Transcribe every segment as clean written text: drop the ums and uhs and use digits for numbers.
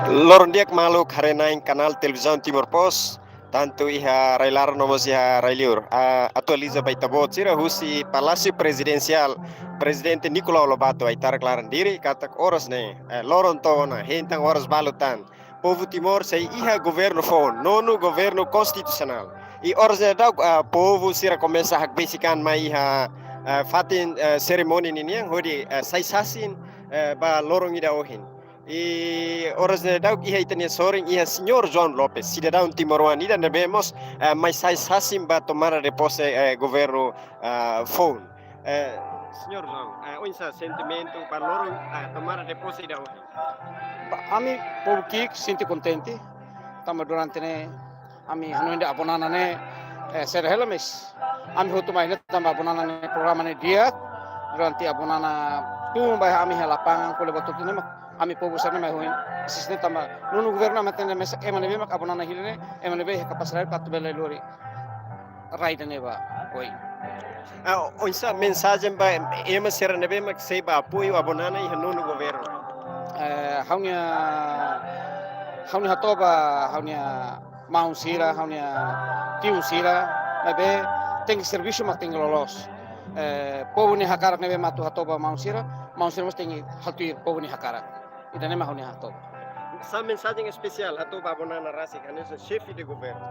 Loron dia malu karena em canal televisão Timor Post, tanto iha railar nomos iha railiur. Atualiza baita bot sira husi Palácio Presidencial, Presidente Nicolau Lobato ai tar klaran diri katak oras ne, loron tona, hentang oras balutan. Povo Timor sei iha governo fon, nonu governo constitucional. E oras ne dau povo sira começa a basican mai iha fatin cerimoni niniang hodi sai sasin ba lorong ida ohin. E horas de dau iha itania soring iha senhor João Lopes, cidadão timoroano, ida nebemos, mas sai sasim ba tomar a repose governo phone. Senhor João, onde sentimento para lorong tomar a repose ida ohin? Ami povo kik sinti contente. Tama durante ne ami hanu inda aponana ne ser helamis. Ami hutu mai net tamba aponana ne programa ne dia durante aponana tu bai ami lapangan kule batu ne ami povo sana mai hoin. Sisne tamba nunu governo matene mes emane be mak aponana hilene emane be kapasrai patu bele lori. Right ne ba oi. Onde mensagem ba ema ser nebe mak sei ba apoio abonana iha nunu governo. Haunia hatoba haunia mau sira haunia tiu sira nabe tem serviço mas tem lolos povo ni hakarak nabe matu hatoba mau sira mas tem hatu povo ni hakarak idane ma haunia hatoba Sa mensagem especial hatoba abonana rasi kanesa chefe de governo.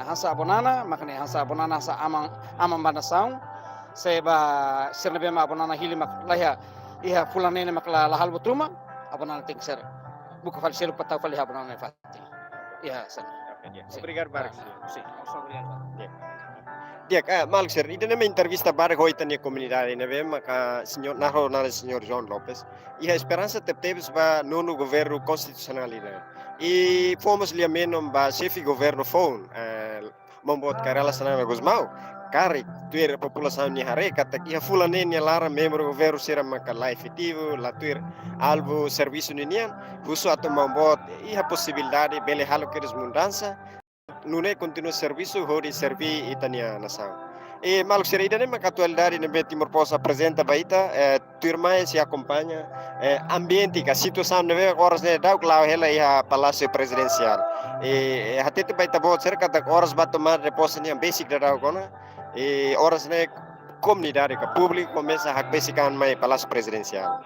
Hansa abonana makane hansa abonana sa amang banasaung seba sernabe ma abonana hili mak lahya iha fulanene makla lahal butruma abonana tem ser buka fal selo patau fal abonana fati ya san Obrigado, Barcos. Sim, obrigado. Dia, Maluk sir, ida nama entrevista Barcos hoita nia comunidade nebe maka senhor narro na senhor João Lopes. E a esperança teve ba nono governo constitucional ida. E fomos li menom ba chefe governo phone membot karela sanana Gusmau. Kari tuir população ni hare kata ia fulane ni lara membro governo sera maka la efetivo la tuir alvo serviço ninian husu ato membot ia possibilidade bele halo keres mudança nune continua serviço hori servi itania nação. E maluk sera ida nema atualidade nebe Timor Post apresenta baita tuir mais se acompanha ambiente ka situação nebe horas ne dau clau hela ia palácio presidencial. E hatete baita bot cerca da horas ba tomar reposo ni basic da dau kona. E horas ne comunidade ka público começa a basican mai palácio presidencial.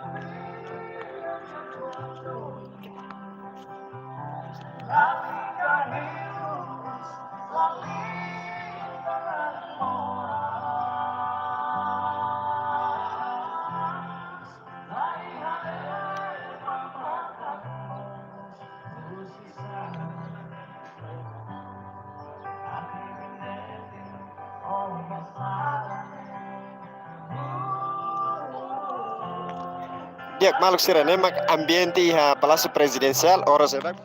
Dia maluk sira nemak ambiente iha palácio presidencial horas era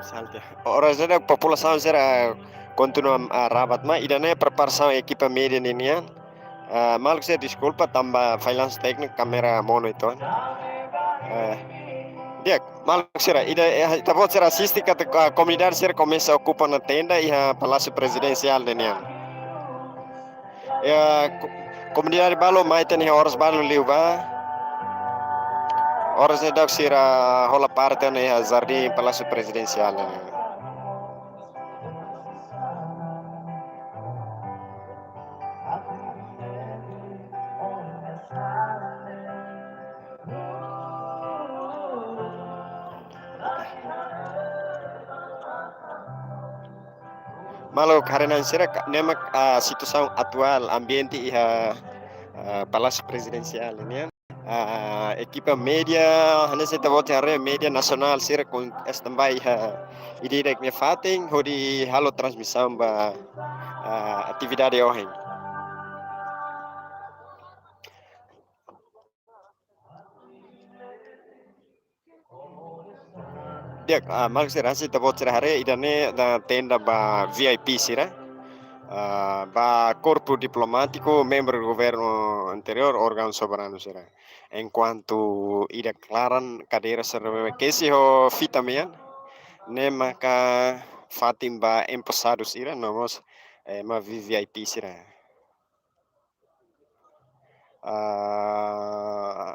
salte horas era população sira continua rabat ma idane preparação equipa média ninian maluk sira desculpa tamba freelance técnico kamera mono itu dia maluk sira ida tabot sira assiste que a comunidade sira começa a ocupar na tenda iha palácio presidencial ninian comunidade balo mai tani horas balo liuba horas ne dak sira hola parte ne jardim palácio presidencial ne malo karena sira nemak situação atual ambiente iha palácio presidencial ini equipa média hanya se tavot hare média nasional sira com estambai direct ne fating hodi halo transmissão ba atividade ohen dia mal sira se tavot sira hare idane da tenda ba VIP sira ba corpo diplomático, membro do governo anterior, órgão soberano será. Enquanto ida declaram cadeira serve que se ho fita mean, ne maka fatim ba empresários ira, nomos ma VIP será.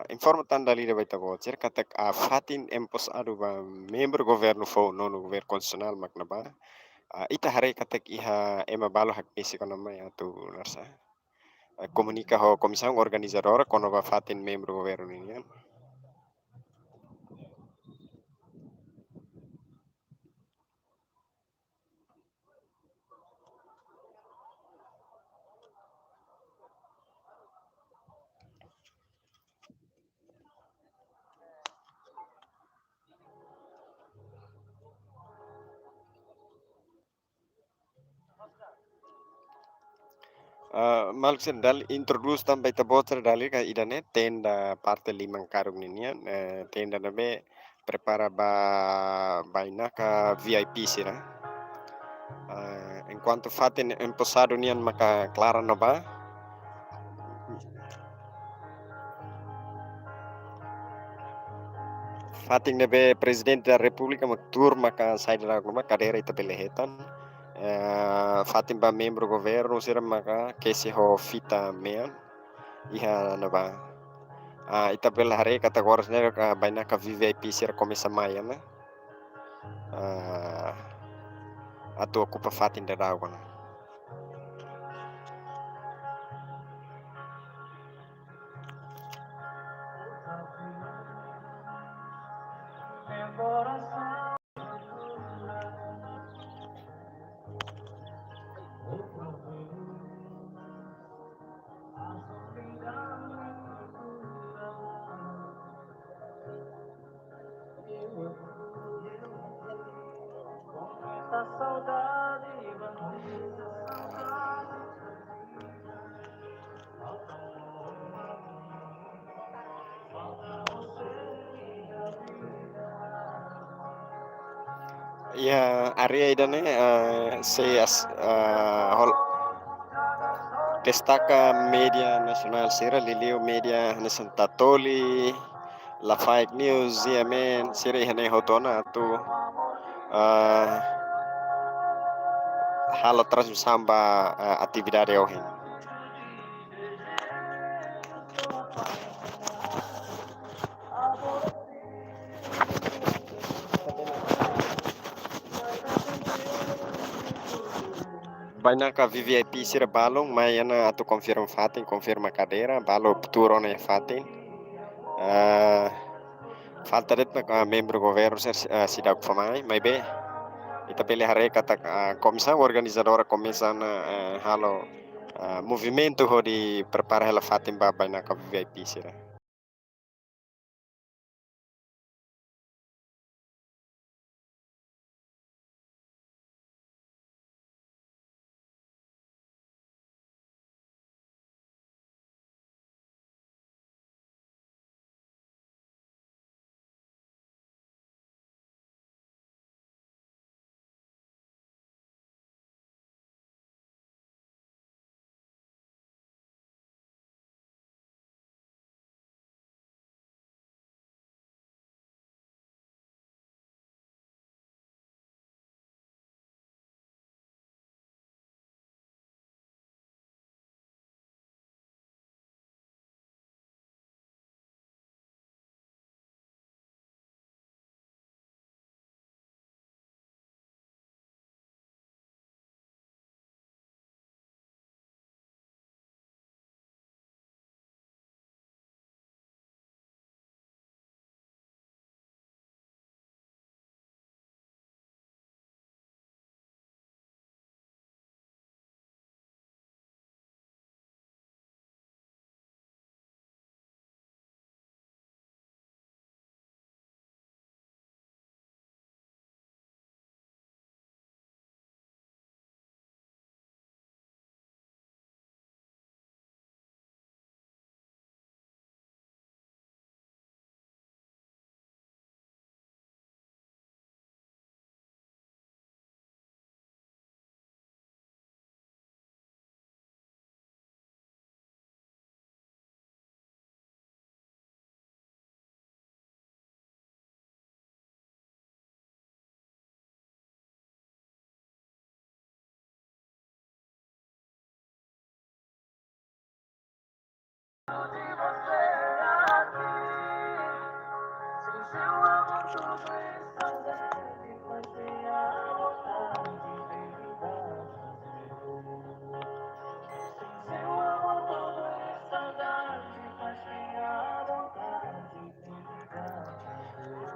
informatan dali de baita vocer katak a fatin empos adu ba membro governo fo nono governo konstitusional makna ba ita hare katak iha ema balo hak misi kono ma ya tu narsa komunika ho komisião organizadora kono ba fatin membro governo ini ya. Maluksen dal introduz tam baita bocer dali ka idane tenda parte limang karung ninian tenda nabe prepara ba bainaka VIP sira. Enquanto fatin emposado nian maka clara no ba fatin nebe presidente da república mak tur maka sair da ma cadeira ita pelehetan fatin ba membro governo sira maka kesi ho fita mean iha na ba ita bela hare kata goras ne baina ka VIP sira komisa maya na atu ocupa fatin da rawan. Ya, area idane hol destaca media nasional sira lilio media na Santa Toli, la fake news, ZMN, sira ihane hotona tu uh, halo terus samba atividade ohin. Bainaka VVIP sira balong mayana atu confirma cadeira balo turona ya fatin. Falta det membro governo sidak famai mai be ita pele hare kata comissão organizadora começa na halo movimento ho di prepara hela fatin ba bainaka VVIP sira.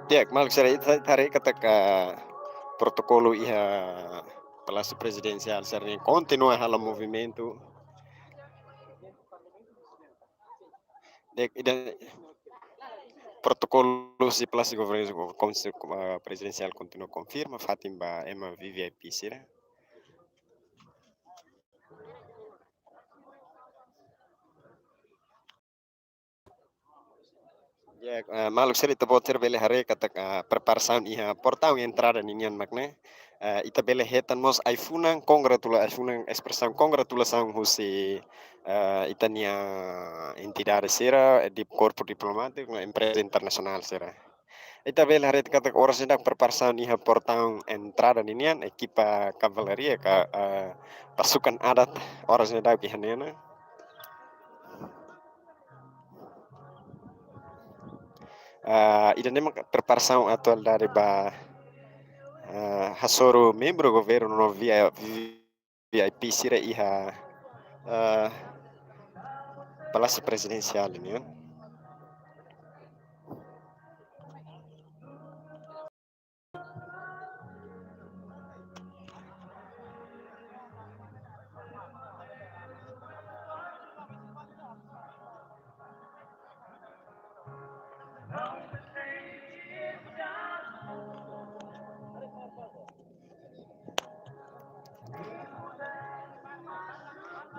Dia mal sera ita tare kata ka protocolo iha Palácio Presidencial serem continua hala movimento dek ida protocolo si Palácio Presidencial continua confirma Fatimba Emma VVIP sira. Ya, maluk seri ita boter bele hare kata preparação iha portão entrada ninyan makne ita bele hetan mos ai funang expressão congratulação husi ita nia entidade sera di corpo diplomático na empresa internasional sera. Ita bele hare kata ora sedang preparação iha portão entrada ninyan equipa cavalaria pasukan adat ora sedang ihanena. Ida nema preparação atual dari ba Hasoro membro governo no VIP sira iha ah, Palácio Presidencial ini kan.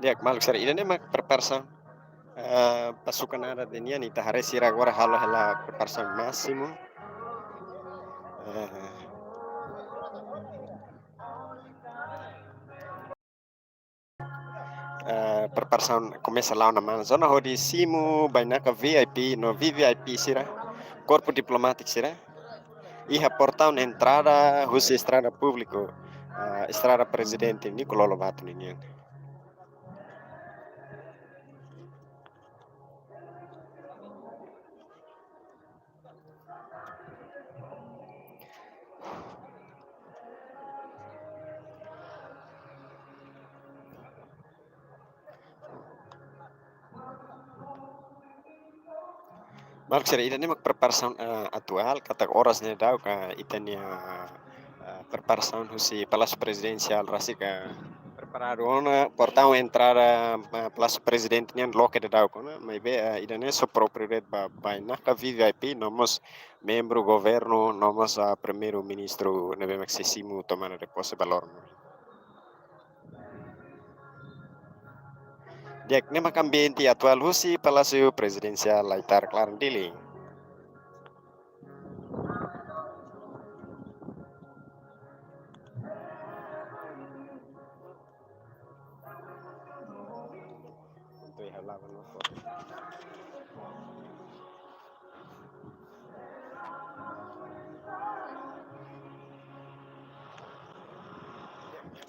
Dia maluk sira ida nema preparação pasukan adat ini ita hare sira agora halo hela preparação máximo. Preparação começa lá na zona onde simu bainaka VIP no VVIP sira corpo diplomático sira iha portão entrada husi estrada público estrada presidente Nicolau Lobato ninyan. Mark sira ida nema preparação atual kata horas ne dau ka itania preparação husi Palácio Presidencial rasika preparado ona portão entrada Palácio Presidente nian loke de dau kona mai be ida ne so propriedade ba naka VVIP nomos membro governo nomos primeiro ministro nebe maxisimu tomar de posse valor. Dek nema ambiente atual husi Palácio Presidencial laitar clarandili. Itu halaman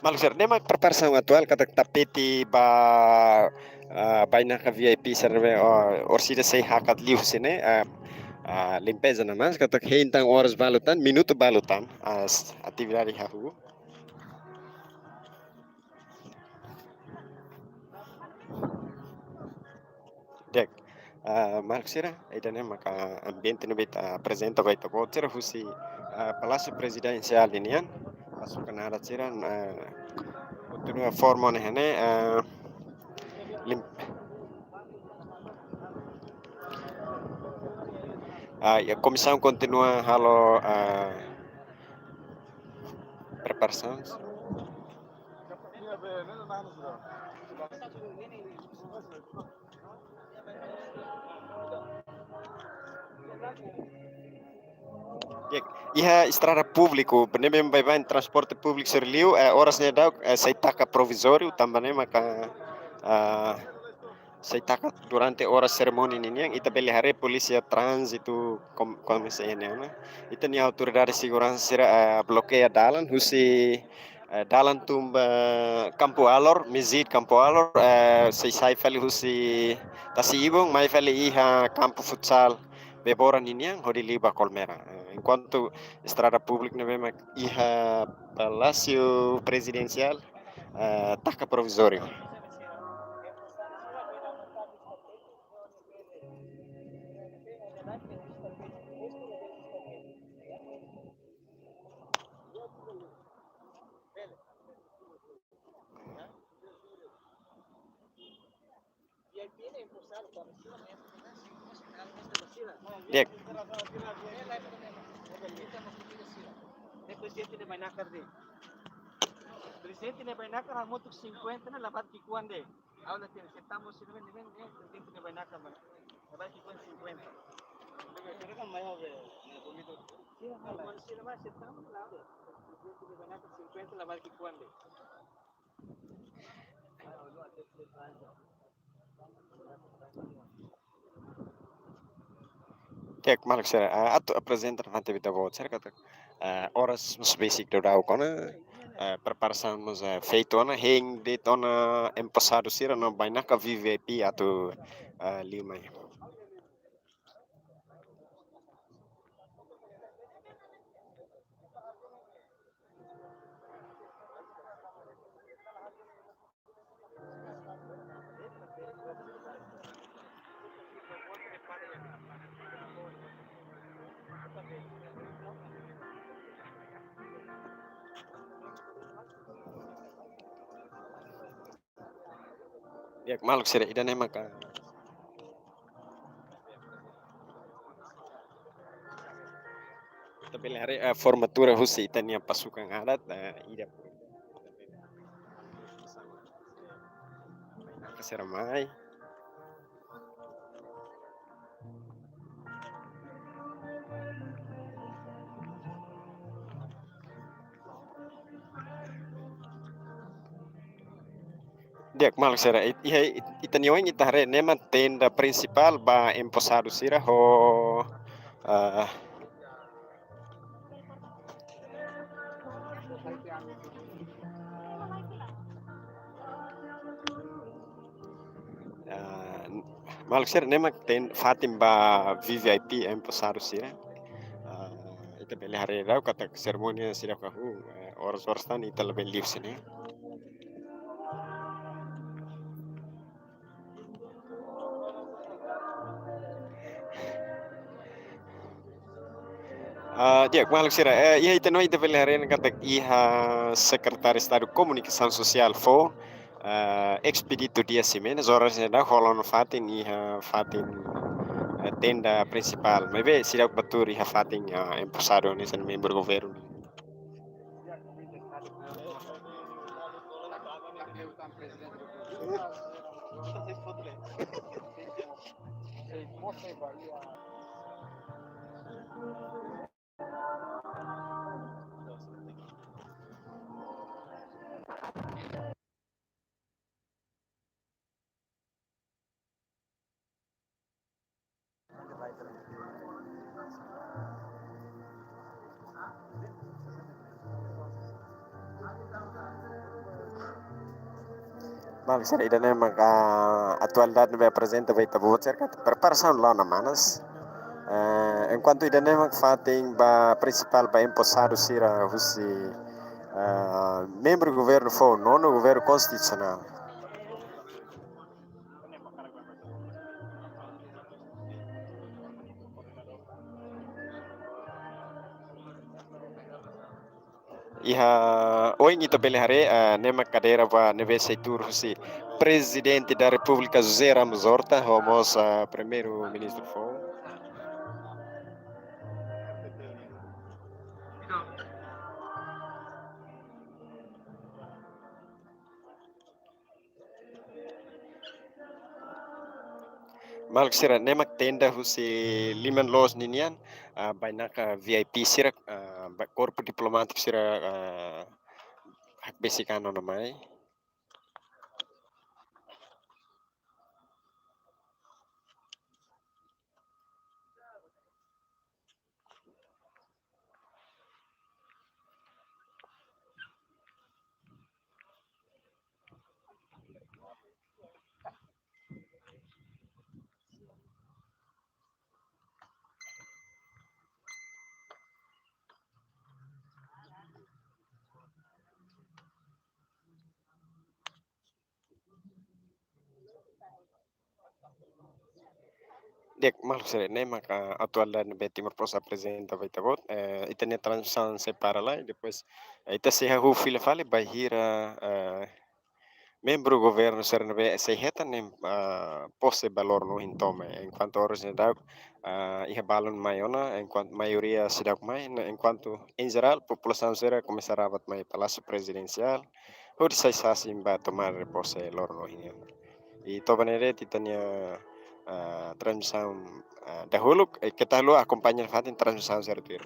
Maluser, nema preparação atual kata tapete baina ka VIP serve orsida sei hakat liu sine limpeza na mas kata hentang horas balutan minuto balutan as atividade hahu. Dek Mark sira ida nema ka ambiente no beta apresenta baita botera husi Palácio Presidencial inian pasukan adat sira continua forma hene lim a comissão continua halo preparações. Iha estrada público, benem vai transporte público serliu, horas ne dau sai taka provisório também maka sai taka durante horas cerimônia ini yang ita beli hari polisi trânsito komisi ini na ita ni autoridade segurança sira bloqueia dalan husi dalan tumba Campo Alor Mizid Campo Alor sai fali husi tasibong mai fali iha campo futsal beboran ini yang hodi liba Colmera enquanto estrada pública memang iha Palácio Presidencial taka provisório. Dek, Presidente de Bainacar de. Presidente de Bainacar al moto 50 na labat kikuan de. Ahora te sentamos si ven presidente de Bainacar man. Labat kikuan 50. Pero kan mayo de bonito. Sí, no, si nomás sentamos la de. Presidente de Bainacar 50 labat kikuan de. dek malak sir, atu apresentar vante vita vote, sir kata. Horas mas basic do dau kona, preparação mas feito ona, heng de tona empossado sira no bainaka VVIP atu lima. Dek malak sir, ida nema ka. Tapi hari formatura husi itania pasukan adat ida keseramai. Dek malak sir, itania wang itahre nema tenda principal ba emposado sira ho uh, malak sir nema ten Fatim ba VVIP emposado sira. Ita beli hari rau kata seremoni sira kahu oras-oras tan ita lebih live sini. Dia malak sira ia ita no ita beli hari kata iha sekretaris Estado Komunikasi Sosial fo expedito dia semana horas da holon Fatin iha Fatin tenda principal. Maybe sira batur iha Fatin emposado ni sen membro governo. Bang, sir, ida nema atualidade vai apresenta vai tabu cerca preparação lá na Manas. Enquanto ida nema fatem ba principal ba empossado sira husi membro do governo foi nono governo constitucional. Iha hoje ita beli hari nema cadeira ba neve seitur husi presidente da República José Ramos Horta, homos primeiro ministro foi. Malak sira nemak tenda husi liman los ninian banyak VIP sira korpo diplomatik sira hak basic ano namai. Dek malak sira nemak atual dan beti merposa apresenta vai tabot itania transição separa lá e depois ita se hu fila fale bahira membro governo sarebbe sehetan nem posse valor no hintome enquanto horas daug iha balon maiona enquanto maioria sidak mai enquanto em geral população sera começar a mai palácio presidencial ou sai sasim ba tomar posse lor no hin e tobanere titania transmissão dahulu kita lu acompanha fatin transmissão sertuir